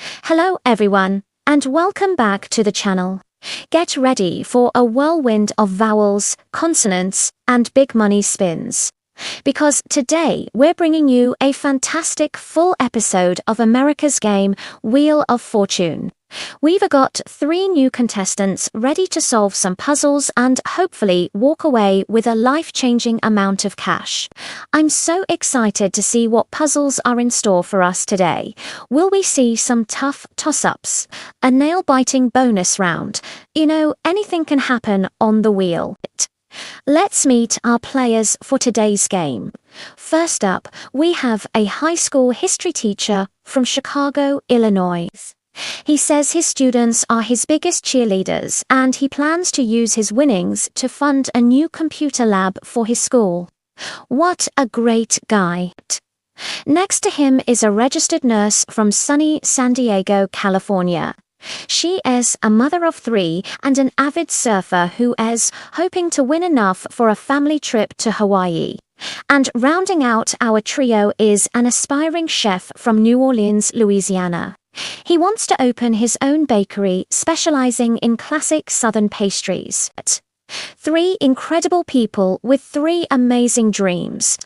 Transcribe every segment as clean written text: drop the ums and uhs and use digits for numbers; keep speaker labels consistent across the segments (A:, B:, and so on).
A: Hello everyone, and welcome back to the channel. Get ready for a whirlwind of vowels, consonants, and big money spins. Because today we're bringing you a fantastic full episode of America's game, Wheel of Fortune. We've got 3 new contestants ready to solve some puzzles and hopefully walk away with a life-changing amount of cash. I'm so excited to see what puzzles are in store for us today. Will we see some tough toss-ups? A nail-biting bonus round? Anything can happen on the wheel. Let's meet our players for today's game. First up, we have a high school history teacher from Chicago, Illinois. He says his students are his biggest cheerleaders and he plans to use his winnings to fund a new computer lab for his school. What a great guy. Next to him is a registered nurse from sunny San Diego, California. She is a mother of 3 and an avid surfer who is hoping to win enough for a family trip to Hawaii. And rounding out our trio is an aspiring chef from New Orleans, Louisiana. He wants to open his own bakery specializing in classic Southern pastries. 3 incredible people with 3 amazing dreams.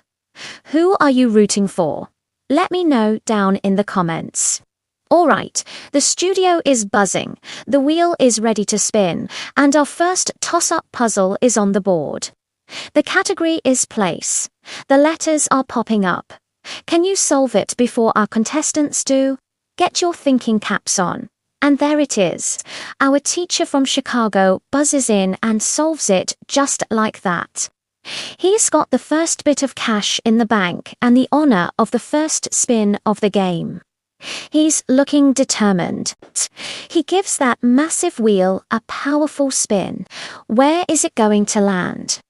A: Who are you rooting for? Let me know down in the comments. Alright, the studio is buzzing, the wheel is ready to spin, and our first toss-up puzzle is on the board. The category is place. The letters are popping up. Can you solve it before our contestants do? Get your thinking caps on. And there it is. Our teacher from Chicago buzzes in and solves it just like that. He's got the first bit of cash in the bank and the honor of the first spin of the game. He's looking determined. He gives that massive wheel a powerful spin. Where is it going to land?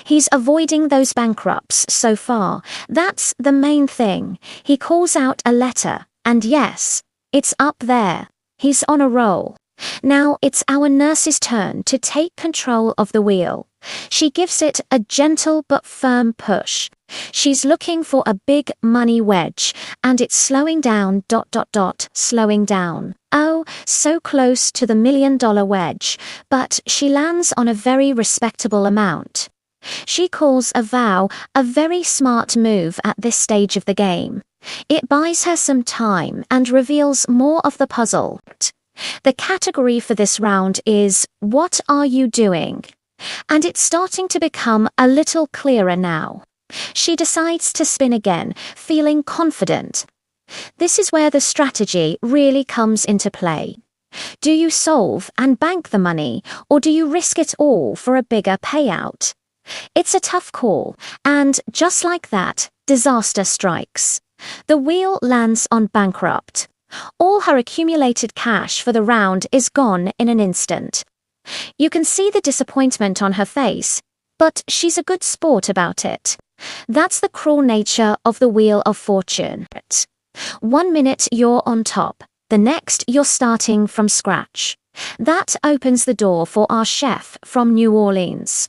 A: He's avoiding those bankrupts so far. That's the main thing. He calls out a letter. And yes, it's up there. He's on a roll. Now it's our nurse's turn to take control of the wheel. She gives it a gentle but firm push. She's looking for a big money wedge, and it's slowing down, slowing down. Oh, so close to the $1 million wedge, but she lands on a very respectable amount. She calls a vow a very smart move at this stage of the game. It buys her some time and reveals more of the puzzle. The category for this round is, what are you doing? And it's starting to become a little clearer now. She decides to spin again, feeling confident. This is where the strategy really comes into play. Do you solve and bank the money, or do you risk it all for a bigger payout? It's a tough call, and just like that, disaster strikes. The wheel lands on bankrupt. All her accumulated cash for the round is gone in an instant. You can see the disappointment on her face, but she's a good sport about it. That's the cruel nature of the Wheel of Fortune. 1 minute you're on top, the next you're starting from scratch. That opens the door for our chef from New Orleans.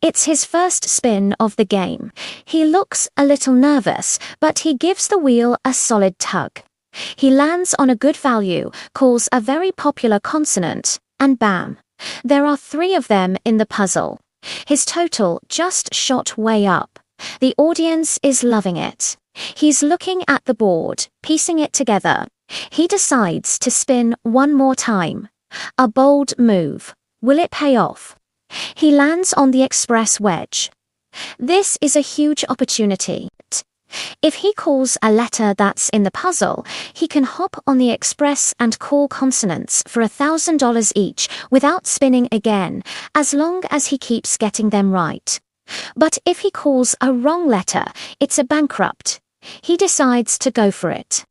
A: It's his first spin of the game. He looks a little nervous, but he gives the wheel a solid tug. He lands on a good value, calls a very popular consonant, and bam! There are 3 of them in the puzzle. His total just shot way up. The audience is loving it. He's looking at the board, piecing it together. He decides to spin one more time. A bold move. Will it pay off? He lands on the express wedge. This is a huge opportunity. If he calls a letter that's in the puzzle, he can hop on the express and call consonants for $1,000 each without spinning again, as long as he keeps getting them right. But if he calls a wrong letter, it's a bankrupt. He decides to go for it.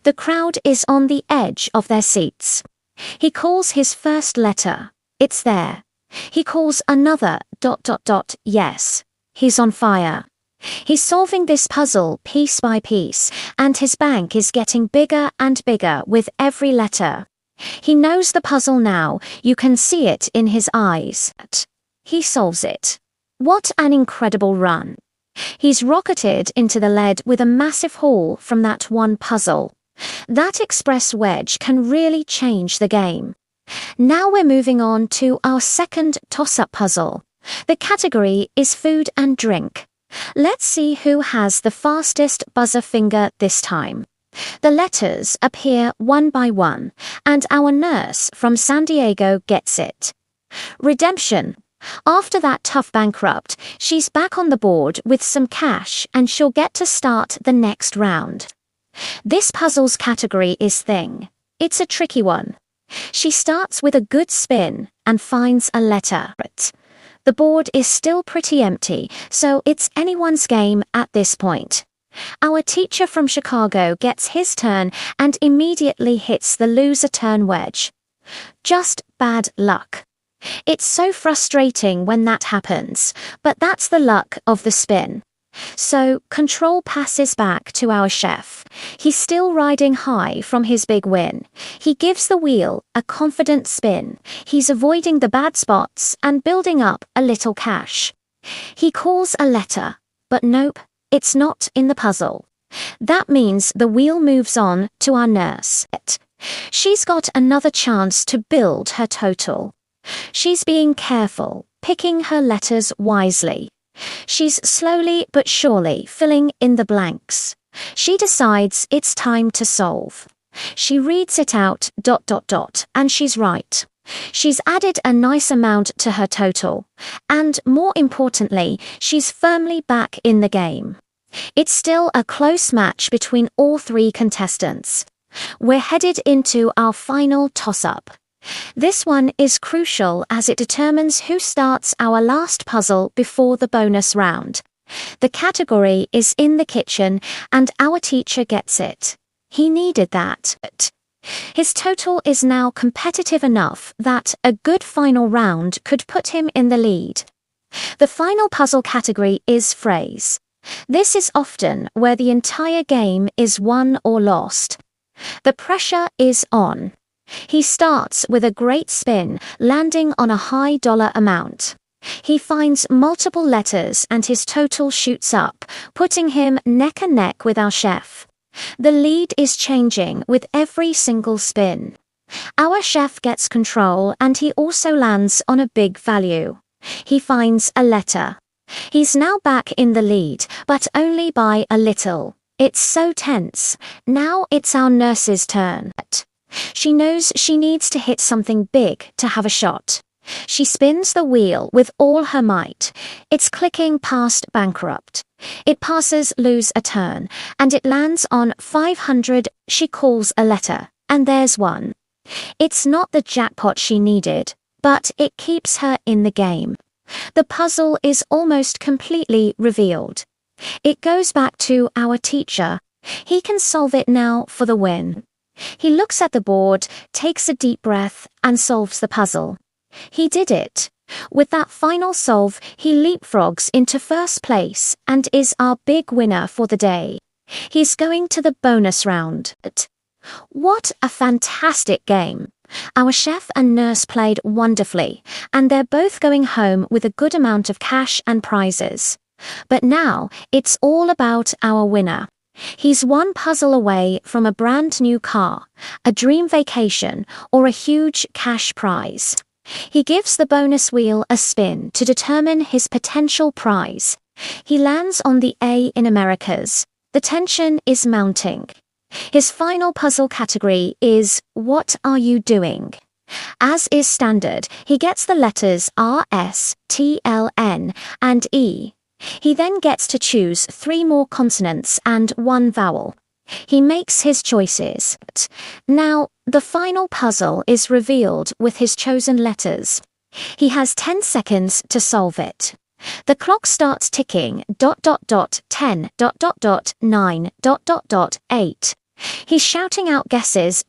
A: The crowd is on the edge of their seats. He calls his first letter. It's there. He calls another ... Yes. He's on fire. He's solving this puzzle piece by piece, and his bank is getting bigger and bigger with every letter. He knows the puzzle now. You can see it in his eyes. He solves it. What an incredible run. He's rocketed into the lead with a massive haul from that one puzzle. That express wedge can really change the game. Now we're moving on to our second toss-up puzzle. The category is food and drink. Let's see who has the fastest buzzer finger this time. The letters appear one by one, and our nurse from San Diego gets it. Redemption. After that tough bankrupt, she's back on the board with some cash and she'll get to start the next round. This puzzle's category is thing. It's a tricky one. She starts with a good spin and finds a letter. The board is still pretty empty, so it's anyone's game at this point. Our teacher from Chicago gets his turn and immediately hits the loser turn wedge. Just bad luck. It's so frustrating when that happens, but that's the luck of the spin. So, control passes back to our chef. He's still riding high from his big win. He gives the wheel a confident spin. He's avoiding the bad spots and building up a little cash. He calls a letter, but nope, it's not in the puzzle. That means the wheel moves on to our nurse. She's got another chance to build her total. She's being careful, picking her letters wisely. She's slowly but surely filling in the blanks. She decides it's time to solve. She reads it out ... and she's right. She's added a nice amount to her total. And more importantly, she's firmly back in the game. It's still a close match between all three contestants. We're headed into our final toss-up. This one is crucial as it determines who starts our last puzzle before the bonus round. The category is in the kitchen and our teacher gets it. He needed that. His total is now competitive enough that a good final round could put him in the lead. The final puzzle category is phrase. This is often where the entire game is won or lost. The pressure is on. He starts with a great spin, landing on a high dollar amount. He finds multiple letters and his total shoots up, putting him neck and neck with our chef. The lead is changing with every single spin. Our chef gets control and he also lands on a big value. He finds a letter. He's now back in the lead, but only by a little. It's so tense. Now it's our nurse's turn. She knows she needs to hit something big to have a shot. She spins the wheel with all her might. It's clicking past bankrupt. It passes lose a turn, and it lands on 500. She calls a letter, and there's one. It's not the jackpot she needed, but it keeps her in the game. The puzzle is almost completely revealed. It goes back to our teacher. He can solve it now for the win. He looks at the board, takes a deep breath, and solves the puzzle. He did it. With that final solve, he leapfrogs into first place and is our big winner for the day. He's going to the bonus round. What a fantastic game. Our chef and nurse played wonderfully, and they're both going home with a good amount of cash and prizes. But now, it's all about our winner. He's one puzzle away from a brand new car, a dream vacation, or a huge cash prize. He gives the bonus wheel a spin to determine his potential prize. He lands on the A in Americas. The tension is mounting. His final puzzle category is What Are You Doing? As is standard, he gets the letters R, S, T, L, N, and E. He then gets to choose 3 more consonants and 1 vowel. He makes his choices. Now, the final puzzle is revealed with his chosen letters. He has 10 seconds to solve it. The clock starts ticking ... 10 ... 9 ... 8. He's shouting out guesses ...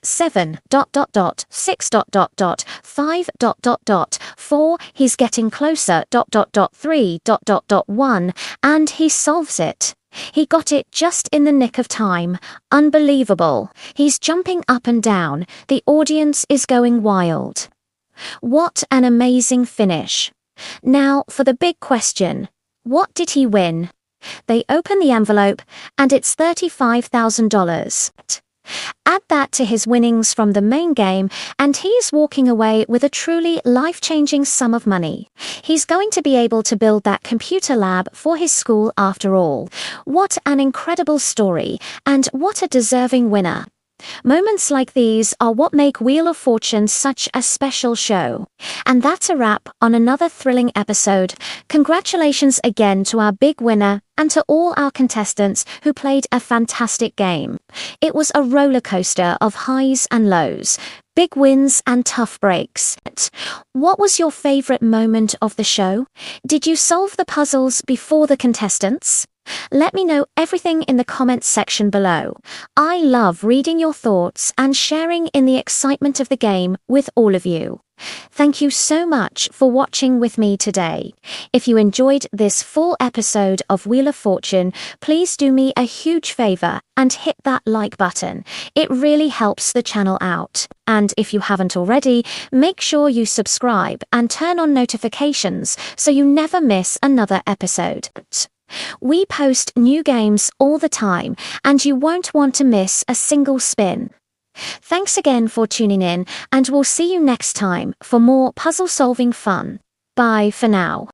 A: 7 ... 6 ... 5 ... 4. He's getting closer ... 3 ... 1, and he solves it. He got it just in the nick of time. Unbelievable. He's jumping up and down. The audience is going wild. What an amazing finish. Now for the big question. What did he win? They open the envelope, and it's $35,000. Add that to his winnings from the main game, and he's walking away with a truly life-changing sum of money. He's going to be able to build that computer lab for his school after all. What an incredible story, and what a deserving winner. Moments like these are what make Wheel of Fortune such a special show. And that's a wrap on another thrilling episode. Congratulations again to our big winner and to all our contestants who played a fantastic game. It was a roller coaster of highs and lows, big wins and tough breaks. What was your favorite moment of the show? Did you solve the puzzles before the contestants? Let me know everything in the comments section below. I love reading your thoughts and sharing in the excitement of the game with all of you. Thank you so much for watching with me today. If you enjoyed this full episode of Wheel of Fortune, please do me a huge favor and hit that like button. It really helps the channel out. And if you haven't already, make sure you subscribe and turn on notifications so you never miss another episode. We post new games all the time, and you won't want to miss a single spin. Thanks again for tuning in, and we'll see you next time for more puzzle-solving fun. Bye for now.